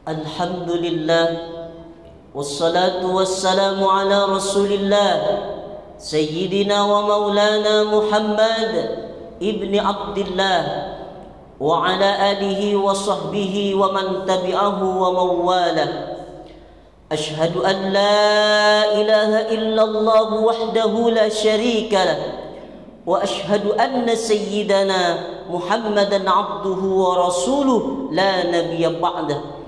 Alhamdulillah, wassalatu wassalamu ala Rasulillah Sayyidina wa maulana Muhammad ibni Abdillah wa ala alihi wa sahbihi wa man tabi'ahu wa mawalah. Ashhadu an la ilaha illallah wahdahu la syarika lah, wa ashhadu anna sayyidana Muhammadan abduhu wa rasuluh la nabiyya ba'dah.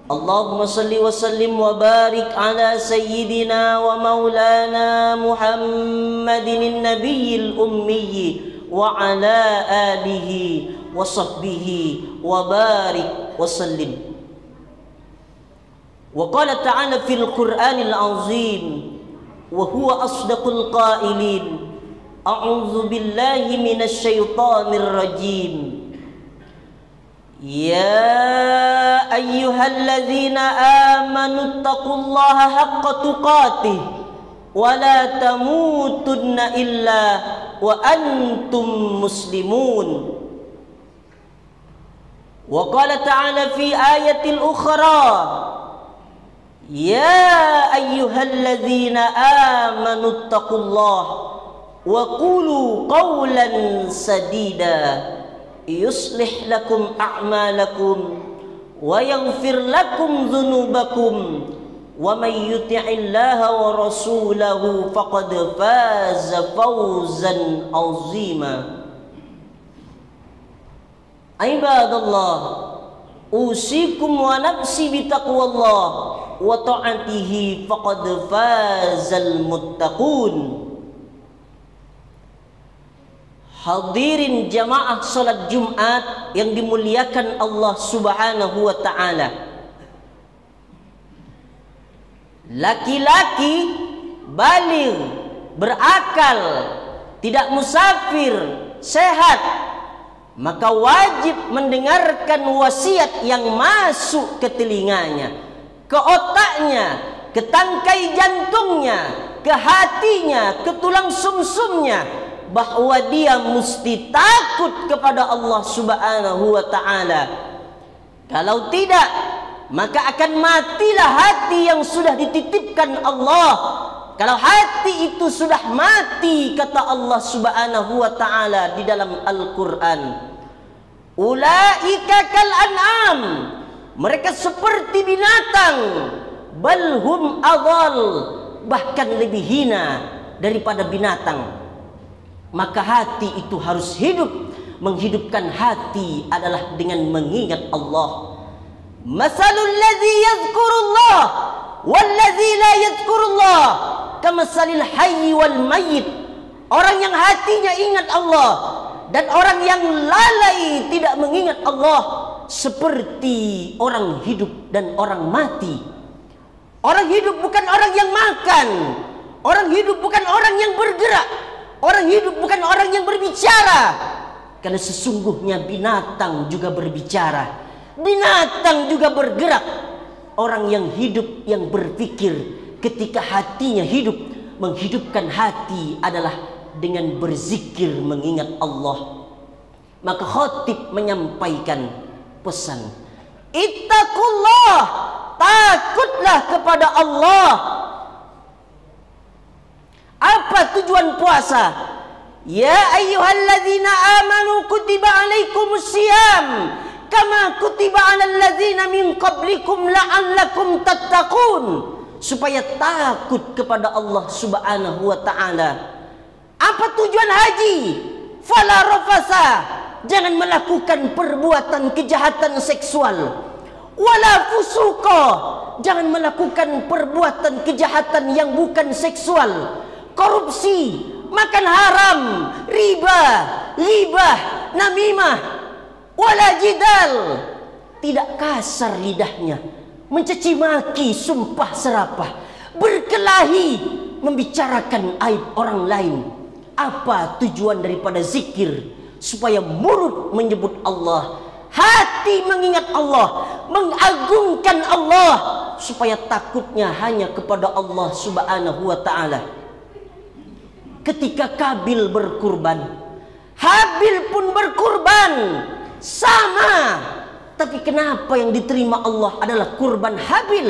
Allahumma salli wa sallim wa barik ala sayyidina wa maulana Muhammadin nabiyil ummi wa ala alihi wa sahbihi wa barik wa sallim. Wa qala ta'ala fil Qur'anil azim wa huwa asdaqul qailin, a'udzu billahi minasy syaithanir rajim. Ya ayyuhalladzina amanu taqullaha haqqa tuqatih wa la tamutunna illa wa antum muslimun. Wa qala ta'ala fi ayatil ukhra, ya ayyuhalladzina amanu taqullaha wa qulu qawlan sadida yuslih lakum a'malakum wa yaghfir lakum dhunubakum wa may yuti'illaha wa rasulahu faqad faza fawzan 'azima. Ibadallah, usikum wa nafsi bitaqwallah wa ta'atihi faqad fazal muttaqun. Hadirin jamaah salat Jumat yang dimuliakan Allah Subhanahu wa ta'ala. Laki-laki baligh, berakal, tidak musafir, sehat, maka wajib mendengarkan wasiat yang masuk ke telinganya, ke otaknya, ke tangkai jantungnya, ke hatinya, ke tulang sumsumnya, bahwa dia mesti takut kepada Allah Subhanahu wa ta'ala. Kalau tidak, maka akan matilah hati yang sudah dititipkan Allah. Kalau hati itu sudah mati, kata Allah Subhanahu wa ta'ala di dalam Al-Quran, ulaika kal an'am, mereka seperti binatang, balhum adhal, bahkan lebih hina daripada binatang. Maka hati itu harus hidup. Menghidupkan hati adalah dengan mengingat Allah. Masalul ladzi yadhkurullah walladzi la yadhkurullah kamasalil hayy wal mayyit. Orang yang hatinya ingat Allah dan orang yang lalai tidak mengingat Allah seperti orang hidup dan orang mati. Orang hidup bukan orang yang makan. Orang hidup bukan orang yang bergerak. Orang hidup bukan orang yang berbicara. Karena sesungguhnya binatang juga berbicara. Binatang juga bergerak. Orang yang hidup, yang berpikir, ketika hatinya hidup, menghidupkan hati adalah dengan berzikir mengingat Allah. Maka khatib menyampaikan pesan, ittaqullah, takutlah kepada Allah. Apa tujuan puasa? Ya ayyuhalladzina amanu kutiba alaikumus syiyam kama kutiba alal ladzina min qablikum la'allakum tattaqun. Supaya takut kepada Allah Subhanahu wa ta'ala. Apa tujuan haji? Fala rafasa, jangan melakukan perbuatan kejahatan seksual. Wala fusuqa, jangan melakukan perbuatan kejahatan yang bukan seksual. Korupsi, makan haram, riba, ghibah, namimah, wala jidal, tidak kasar lidahnya, mencaci maki, sumpah serapah, berkelahi, membicarakan aib orang lain. Apa tujuan daripada zikir? Supaya mulut menyebut Allah, hati mengingat Allah, mengagungkan Allah, supaya takutnya hanya kepada Allah Subhanahu wa ta'ala. Ketika Kabil berkurban, Habil pun berkurban, sama, Tapi kenapa yang diterima Allah adalah kurban Habil?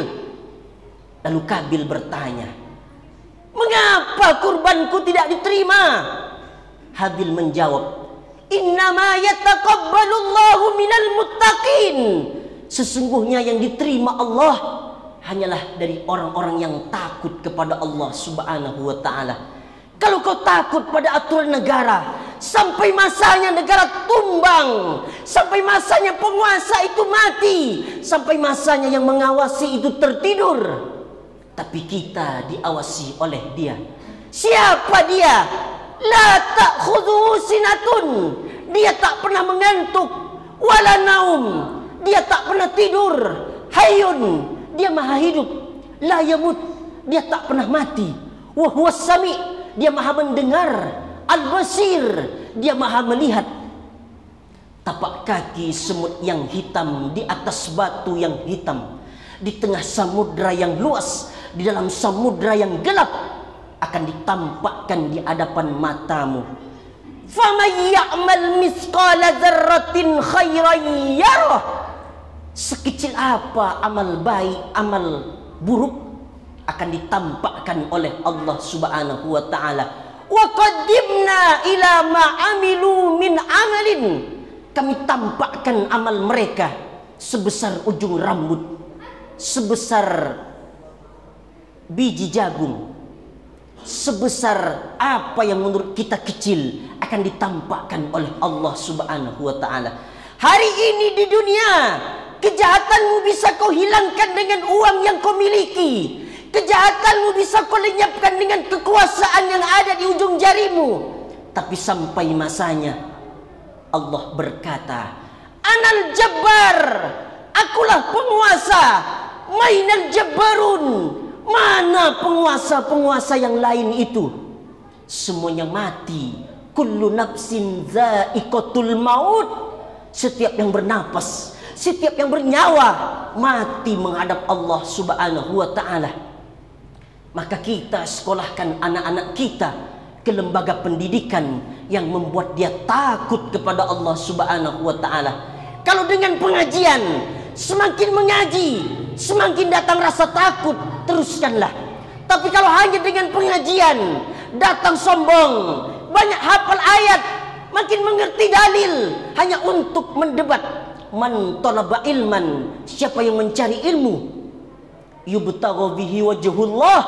Lalu Kabil bertanya, mengapa kurbanku tidak diterima? Habil menjawab, innama yataqabbalullahu minal muttaqin. Sesungguhnya yang diterima Allah hanyalah dari orang-orang yang takut kepada Allah Subhanahu wa ta'ala. Kalau kau takut pada aturan negara, sampai masanya negara tumbang, sampai masanya penguasa itu mati, sampai masanya yang mengawasi itu tertidur, tapi kita diawasi oleh Dia. Siapa Dia? La ta'khudhuhu sinatun. Dia tak pernah mengantuk, wala naum. Dia tak pernah tidur. Hayyun. Dia maha hidup. La yamut. Dia tak pernah mati. Wa huwas sami'. Dia maha mendengar. Al-basir. Dia maha melihat. Tapak kaki semut yang hitam di atas batu yang hitam, di tengah samudra yang luas, di dalam samudra yang gelap, akan ditampakkan di hadapan matamu. Faman ya'mal misqala dzarratin khairan yarah. Sekecil apa amal baik, amal buruk akan ditampakkan oleh Allah Subhanahu wa ta'ala. Wa qaddimna ila ma amilu min amalin. Kami tampakkan amal mereka sebesar ujung rambut, sebesar biji jagung, sebesar apa yang menurut kita kecil akan ditampakkan oleh Allah Subhanahu wa ta'ala. Hari ini di dunia, kejahatanmu bisa kau hilangkan dengan uang yang kau miliki. Kejahatanmu bisa kau lenyapkan dengan kekuasaan yang ada di ujung jarimu. Tapi sampai masanya Allah berkata, Anal Jabbar, akulah penguasa. Mainal Jabbarun, mana penguasa-penguasa yang lain itu? Semuanya mati. Kullu nafsin za'iqatul maut. Setiap yang bernapas, setiap yang bernyawa mati menghadap Allah Subhanahu wa ta'ala. Maka kita sekolahkan anak-anak kita ke lembaga pendidikan yang membuat dia takut kepada Allah Subhanahu wa ta'ala. Kalau dengan pengajian, semakin mengaji, semakin datang rasa takut, teruskanlah. Tapi kalau hanya dengan pengajian, datang sombong, banyak hafal ayat, makin mengerti dalil, hanya untuk mendebat. Man talaba ilman, siapa yang mencari ilmu, yubtagha bihi wajhullah,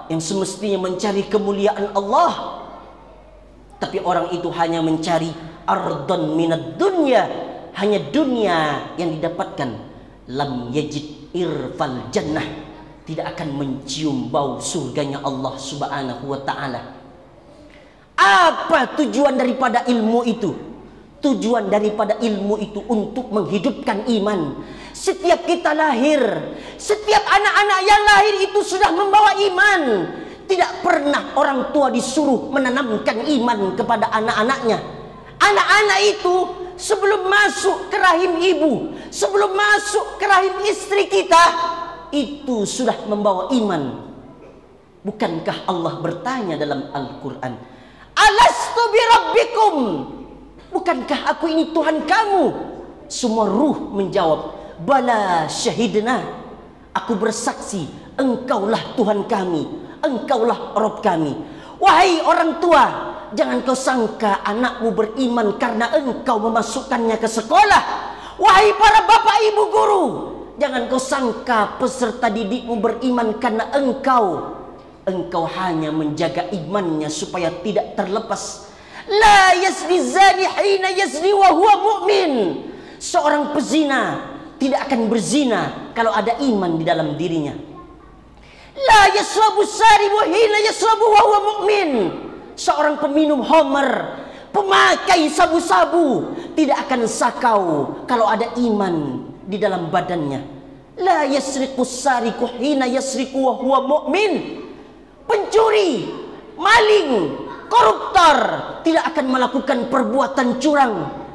yang semestinya mencari kemuliaan Allah, tapi orang itu hanya mencari ardon minad dunya, hanya dunia yang didapatkan. Lam yajid irfal jannah, tidak akan mencium bau surganya Allah Subhanahu wa ta'ala. Apa tujuan daripada ilmu itu? Tujuan daripada ilmu itu untuk menghidupkan iman. Setiap kita lahir, setiap anak-anak yang lahir itu sudah membawa iman. Tidak pernah orang tua disuruh menanamkan iman kepada anak-anaknya. Anak-anak itu sebelum masuk ke rahim ibu, sebelum masuk ke rahim istri kita, itu sudah membawa iman. Bukankah Allah bertanya dalam Al-Quran, Alastu birabbikum, bukankah aku ini Tuhan kamu? Semua ruh menjawab, Bala syahidna, aku bersaksi engkaulah Tuhan kami, engkaulah Rabb kami. Wahai orang tua, jangan kau sangka anakmu beriman karena engkau memasukkannya ke sekolah. Wahai para bapak ibu guru, jangan kau sangka peserta didikmu beriman karena engkau hanya menjaga imannya supaya tidak terlepas. La yazni zani hina yazni wa huwa mu'min. Seorang pezina tidak akan berzina kalau ada iman di dalam dirinya. La yasrabu saribu hina yasrabu wa huwa mu'min. Seorang peminum homer, pemakai sabu-sabu, tidak akan sakau kalau ada iman di dalam badannya. La yasriqu sariqu hina yasriqu wa huwa mu'min. Pencuri, maling, koruptor tidak akan melakukan perbuatan curang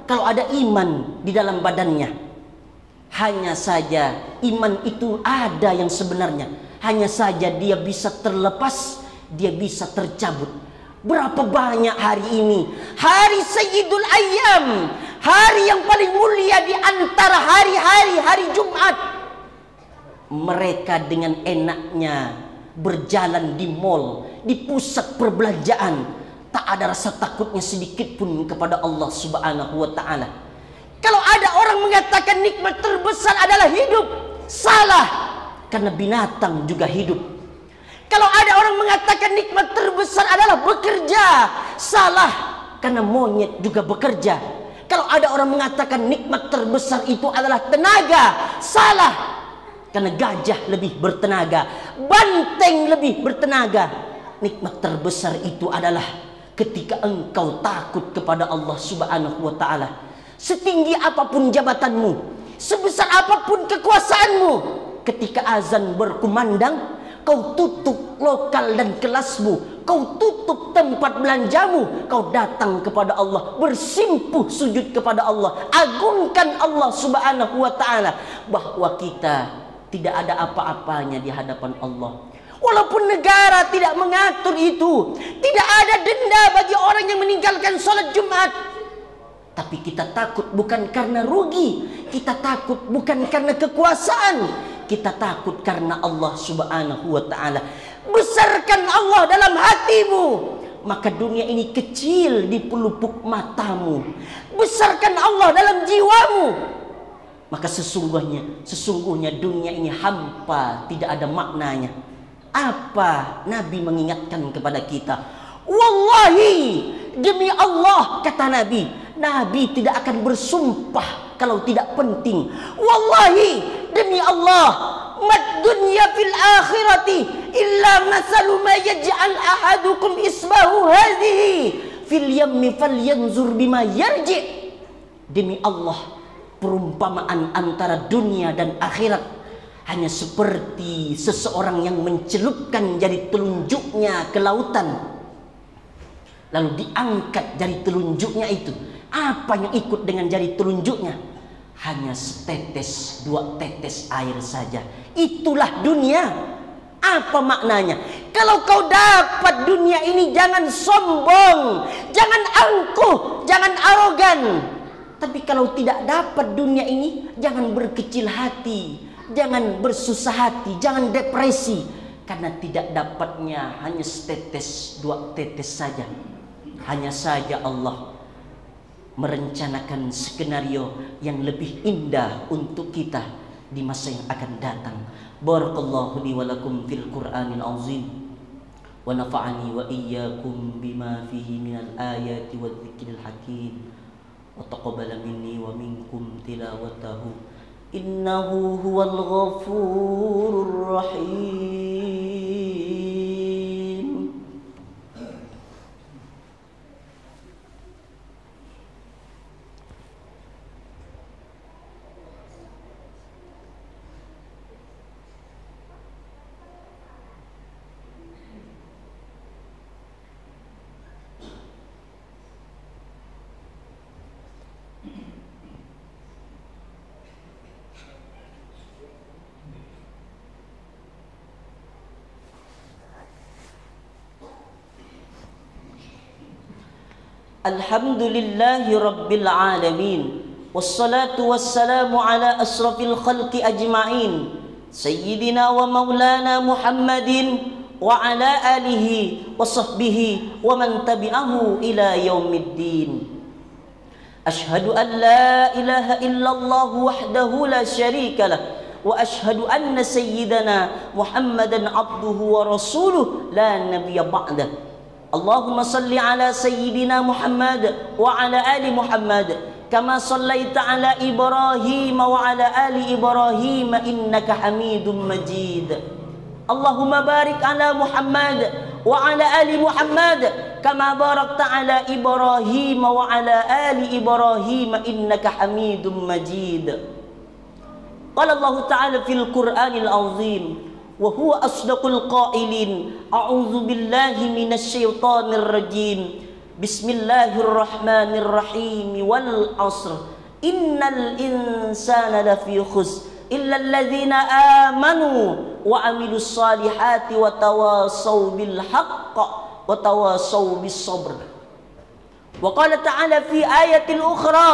kalau ada iman di dalam badannya. Hanya saja iman itu ada yang sebenarnya, hanya saja dia bisa terlepas, dia bisa tercabut. Berapa banyak hari ini, hari Sayyidul Ayyam, hari yang paling mulia di antara hari Jumat. Mereka dengan enaknya berjalan di mal, di pusat perbelanjaan, tak ada rasa takutnya sedikit pun kepada Allah Subhanahu wa taala. Kalau ada orang mengatakan nikmat terbesar adalah hidup, salah, karena binatang juga hidup. Kalau ada orang mengatakan nikmat terbesar adalah bekerja, salah, karena monyet juga bekerja. Kalau ada orang mengatakan nikmat terbesar itu adalah tenaga, salah, karena gajah lebih bertenaga, banteng lebih bertenaga. Nikmat terbesar itu adalah ketika engkau takut kepada Allah Subhanahu wa taala. Setinggi apapun jabatanmu, sebesar apapun kekuasaanmu, ketika azan berkumandang, kau tutup lokal dan kelasmu, kau tutup tempat belanjamu, kau datang kepada Allah, bersimpuh sujud kepada Allah, agungkan Allah Subhanahu wa taala, bahwa kita tidak ada apa-apanya di hadapan Allah. Walaupun negara tidak mengatur itu, tidak ada denda bagi orang yang meninggalkan sholat Jumat, tapi kita takut bukan karena rugi, kita takut bukan karena kekuasaan, kita takut karena Allah Subhanahu wa taala. Besarkan Allah dalam hatimu, maka dunia ini kecil di pelupuk matamu. Besarkan Allah dalam jiwamu, maka sesungguhnya dunia ini hampa, tidak ada maknanya. Apa Nabi mengingatkan kepada kita? Wallahi, demi Allah, kata Nabi, Nabi tidak akan bersumpah kalau tidak penting. Wallahi, demi Allah, mad dunya fil akhirati illa masalu ma yaj'al ahadukum isbahu hadhihi fil yammi falyanzur bima yarji. Demi Allah, perumpamaan antara dunia dan akhirat hanya seperti seseorang yang mencelupkan jari telunjuknya ke lautan, lalu diangkat jari telunjuknya itu. Apa yang ikut dengan jari telunjuknya? Hanya setetes, 2 tetes air saja. Itulah dunia. Apa maknanya? Kalau kau dapat dunia ini, jangan sombong, jangan angkuh, jangan arogan. Tapi kalau tidak dapat dunia ini, jangan berkecil hati, jangan bersusah hati, jangan depresi, karena tidak dapatnya hanya setetes, 2 tetes saja. Hanya saja Allah merencanakan skenario yang lebih indah untuk kita di masa yang akan datang. Barakallahu li wa lakum fil Qur'anil azim, wa nafa'ani wa iyyakum bima fihi minal ayati wa dzikril hakim, wa taqabbala minni wa minkum tilawatahu innahu huwal ghafurur rahim. Alhamdulillahi Rabbil Alamin, wassalatu wassalamu ala asrafil khalqi ajma'in, Sayyidina wa maulana Muhammadin wa ala alihi wa sahbihi wa man tabi'ahu ila yaumiddin. Ashhadu an la ilaha illallah wahdahu la syarika lah, wa ashhadu anna sayyidana Muhammadan abduhu wa rasuluh la nabiyya ba'dah. Allahumma salli ala sayyidina Muhammad wa ala ali Muhammad kama sallaita ala Ibrahim wa ala ali Ibrahim innaka Hamidum Majid. Allahumma barik ala Muhammad wa ala ali Muhammad kama barakta ala Ibrahim wa ala ali Ibrahim innaka Hamidum Majid. Qala Allah Ta'ala fil Qur'anil azim, wa huwa asdaqul qailin, a'udzu billahi minasy syaithanir rajim, bismillahirrahmanirrahim, wal 'asr innal insana lafi khusr illa alladzina amanu wa 'amilus salihati wa tawassaw bil haqq wa tawassaw bis sabr. Wa qala ta'ala fi ayatin ukhra,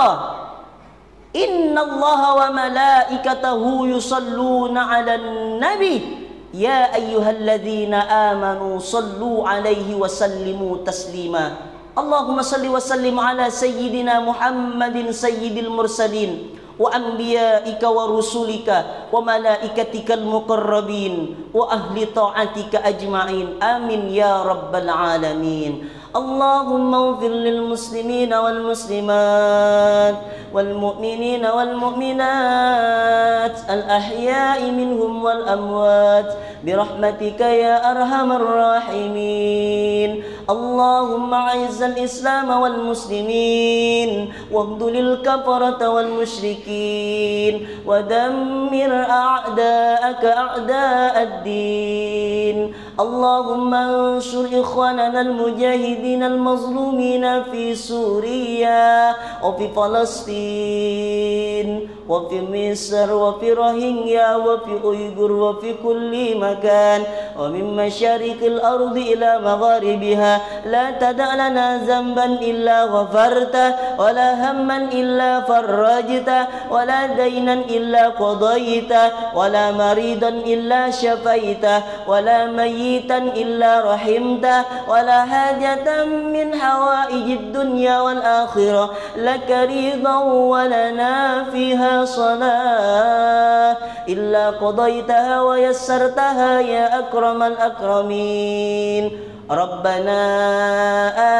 Innallaha wa malaikatahu yusalluna 'alan nabi ya ayyuhalladzina amanu sallu 'alaihi wa sallimu taslima. Allahumma salli wa sallim ala sayyidina Muhammadin sayyidil mursalin wa anbiya'ika wa rusulika wa malaikatikal muqarrabin wa ahli ta'atika ajma'in. Amin ya rabbal alamin. اللهم اغفر للمسلمين والمسلمات والمؤمنين والمؤمنات الأحياء منهم والأموات برحمتك يا أرحم الراحمين. اللهم أعز الإسلام والمسلمين واخذل الكفرة والمشركين ودمر أعداءك أعداء الدين. اللهم انصر إخواننا المجاهدين المظلومين في سوريا وفي فلسطين وفي مصر وفي روهينيا وفي أيغور وفي كل مكان ومن مشارق الأرض إلى مغاربها. لا تدع لنا ذنبا إلا غفرته ولا هما إلا فرجته ولا دينا إلا قضيته ولا مريضا إلا شفيته ولا ميتا إلا رحمته ولا حاجة من حوائج الدنيا والآخرة لك رضا ولنا فيها صلاة إلا قضيتها ويسرتها يا أكرم الأكرمين. ربنا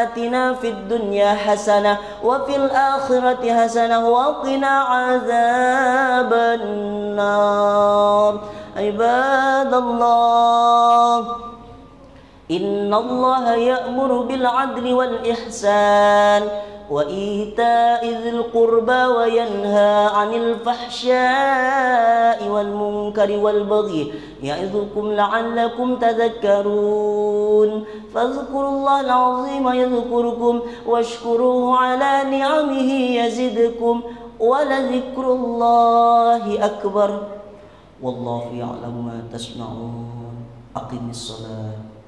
آتنا في الدنيا حسنة وفي الآخرة حسنة وقنا عذاب النار. عباد الله إن الله يأمر بالعدل والإحسان وإيتاء ذي القربى وينهى عن الفحشاء والمنكر والبغي يعظكم لعلكم تذكرون. فاذكروا الله العظيم يذكركم واشكروه على نعمه يزدكم ولذكر الله أكبر والله يعلم ما تصنعون. أقم الصلاة.